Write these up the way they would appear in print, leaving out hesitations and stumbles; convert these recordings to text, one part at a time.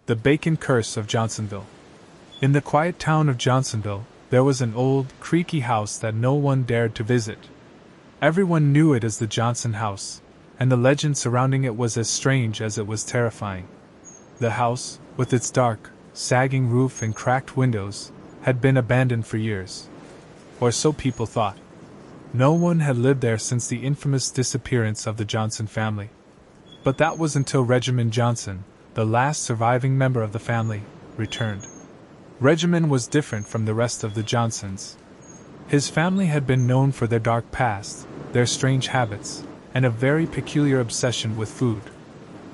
The Bacon Curse of Johnsonville. In the quiet town of Johnsonville, there was an old, creaky house that no one dared to visit. Everyone knew it as the Johnson house, and the legend surrounding it was as strange as it was terrifying. The house, with its dark, sagging roof and cracked windows, had been abandoned for years. Or so people thought. No one had lived there since the infamous disappearance of the Johnson family. But that was until Regimen Johnson, the last surviving member of the family, returned. Regimen was different from the rest of the Johnsons. His family had been known for their dark past, their strange habits, and a very peculiar obsession with food.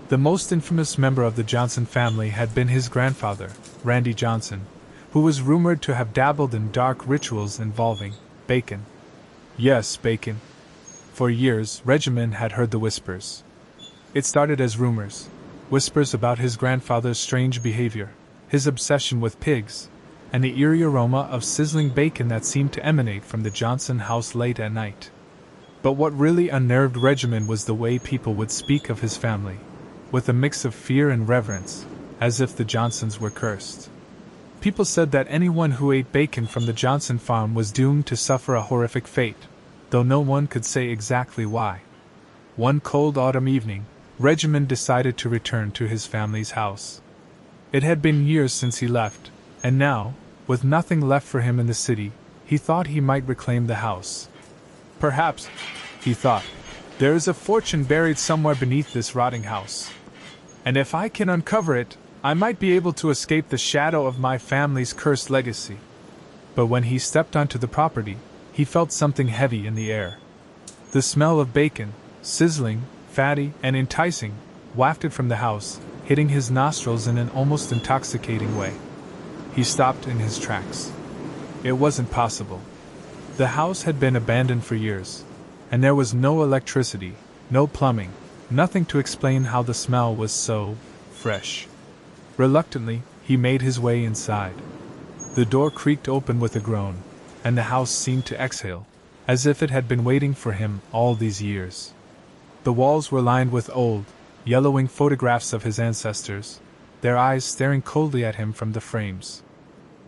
The most infamous member of the Johnson family had been his grandfather, Randy Johnson, who was rumored to have dabbled in dark rituals involving bacon. Yes, bacon. For years, Regimen had heard the whispers. It started as rumors. Whispers about his grandfather's strange behavior, his obsession with pigs, and the eerie aroma of sizzling bacon that seemed to emanate from the Johnson house late at night. But what really unnerved Regimen was the way people would speak of his family, with a mix of fear and reverence, as if the Johnsons were cursed. People said that anyone who ate bacon from the Johnson farm was doomed to suffer a horrific fate, though no one could say exactly why. One cold autumn evening, Regimen decided to return to his family's house. It had been years since he left, and now, with nothing left for him in the city, he thought he might reclaim the house. Perhaps, he thought, there is a fortune buried somewhere beneath this rotting house. And if I can uncover it, I might be able to escape the shadow of my family's cursed legacy. But when he stepped onto the property, he felt something heavy in the air. The smell of bacon, sizzling, fatty, and enticing, wafted from the house, hitting his nostrils in an almost intoxicating way. He stopped in his tracks. It wasn't possible. The house had been abandoned for years, and there was no electricity, no plumbing, nothing to explain how the smell was so fresh. Reluctantly, he made his way inside. The door creaked open with a groan, and the house seemed to exhale, as if it had been waiting for him all these years. The walls were lined with old, yellowing photographs of his ancestors, their eyes staring coldly at him from the frames.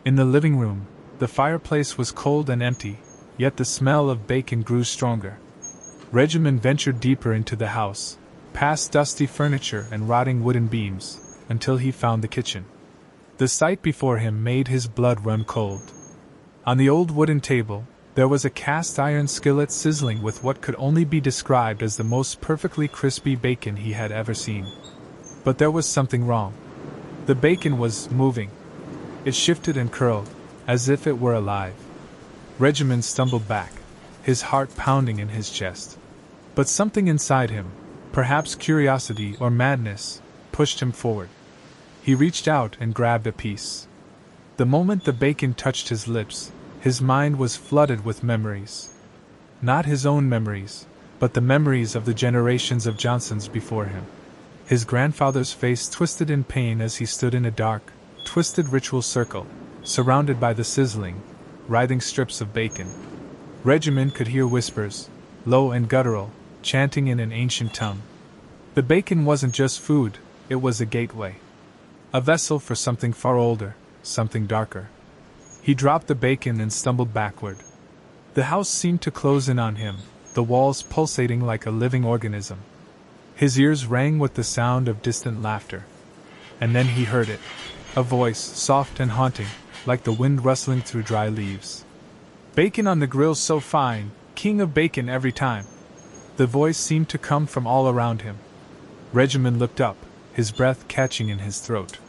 In the living room, the fireplace was cold and empty, yet the smell of bacon grew stronger. Regimen ventured deeper into the house, past dusty furniture and rotting wooden beams, until he found the kitchen. The sight before him made his blood run cold. On the old wooden table, there was a cast-iron skillet sizzling with what could only be described as the most perfectly crispy bacon he had ever seen. But there was something wrong. The bacon was moving. It shifted and curled, as if it were alive. Regimen stumbled back, his heart pounding in his chest. But something inside him, perhaps curiosity or madness, pushed him forward. He reached out and grabbed a piece. The moment the bacon touched his lips, his mind was flooded with memories. Not his own memories, but the memories of the generations of Johnsons before him. His grandfather's face twisted in pain as he stood in a dark, twisted ritual circle, surrounded by the sizzling, writhing strips of bacon. Regimen could hear whispers, low and guttural, chanting in an ancient tongue. The bacon wasn't just food, it was a gateway. A vessel for something far older, something darker. He dropped the bacon and stumbled backward. The house seemed to close in on him, the walls pulsating like a living organism. His ears rang with the sound of distant laughter. And then he heard it. A voice, soft and haunting, like the wind rustling through dry leaves. Bacon on the grill so fine, king of bacon every time. The voice seemed to come from all around him. Regimen looked up, his breath catching in his throat.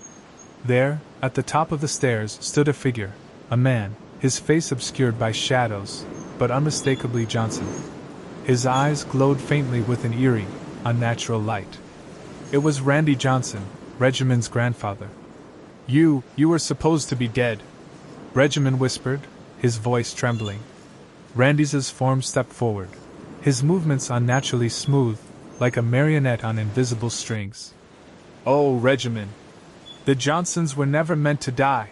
There, at the top of the stairs, stood a figure, a man, his face obscured by shadows, but unmistakably Johnson. His eyes glowed faintly with an eerie, unnatural light. It was Randy Johnson, Regimen's grandfather. You were supposed to be dead," Regimen whispered, his voice trembling. Randy's form stepped forward, his movements unnaturally smooth, like a marionette on invisible strings. "Oh, Regimen. The Johnsons were never meant to die.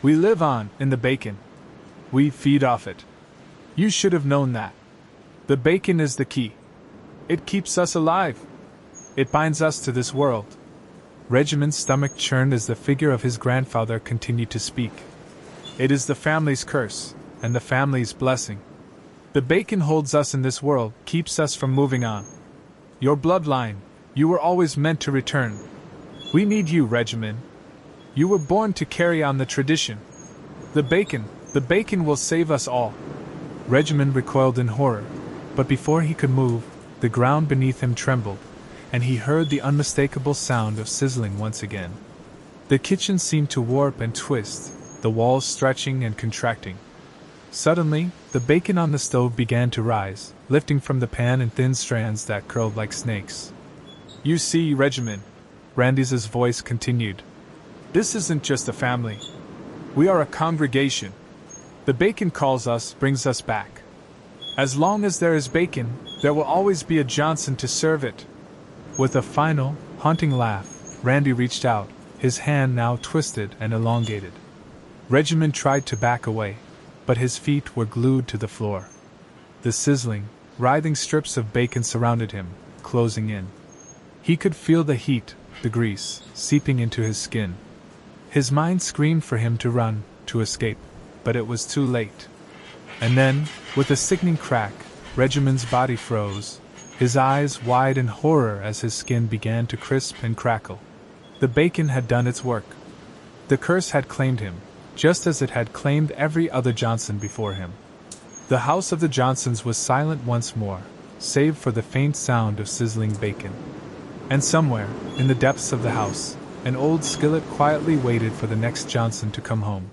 We live on, in the bacon. We feed off it. You should have known that. The bacon is the key. It keeps us alive. It binds us to this world. Regiment's stomach churned as the figure of his grandfather continued to speak. It is the family's curse, and the family's blessing. The bacon holds us in this world, keeps us from moving on. Your bloodline, you were always meant to return. We need you, Regiment. You were born to carry on the tradition. The bacon will save us all. Regiment recoiled in horror, but before he could move, the ground beneath him trembled, and he heard the unmistakable sound of sizzling once again. The kitchen seemed to warp and twist, the walls stretching and contracting. Suddenly, the bacon on the stove began to rise, lifting from the pan in thin strands that curled like snakes. You see, Regiment, Randy's voice continued. This isn't just a family. We are a congregation. The bacon calls us, brings us back. As long as there is bacon, there will always be a Johnson to serve it. With a final, haunting laugh, Randy reached out, his hand now twisted and elongated. Regiment tried to back away, but his feet were glued to the floor. The sizzling, writhing strips of bacon surrounded him, closing in. He could feel the heat, the grease, seeping into his skin. His mind screamed for him to run, to escape, but it was too late. And then, with a sickening crack, Regiment's body froze, his eyes wide in horror as his skin began to crisp and crackle. The bacon had done its work. The curse had claimed him, just as it had claimed every other Johnson before him. The house of the Johnsons was silent once more, save for the faint sound of sizzling bacon. And somewhere, in the depths of the house, an old skillet quietly waited for the next Johnson to come home.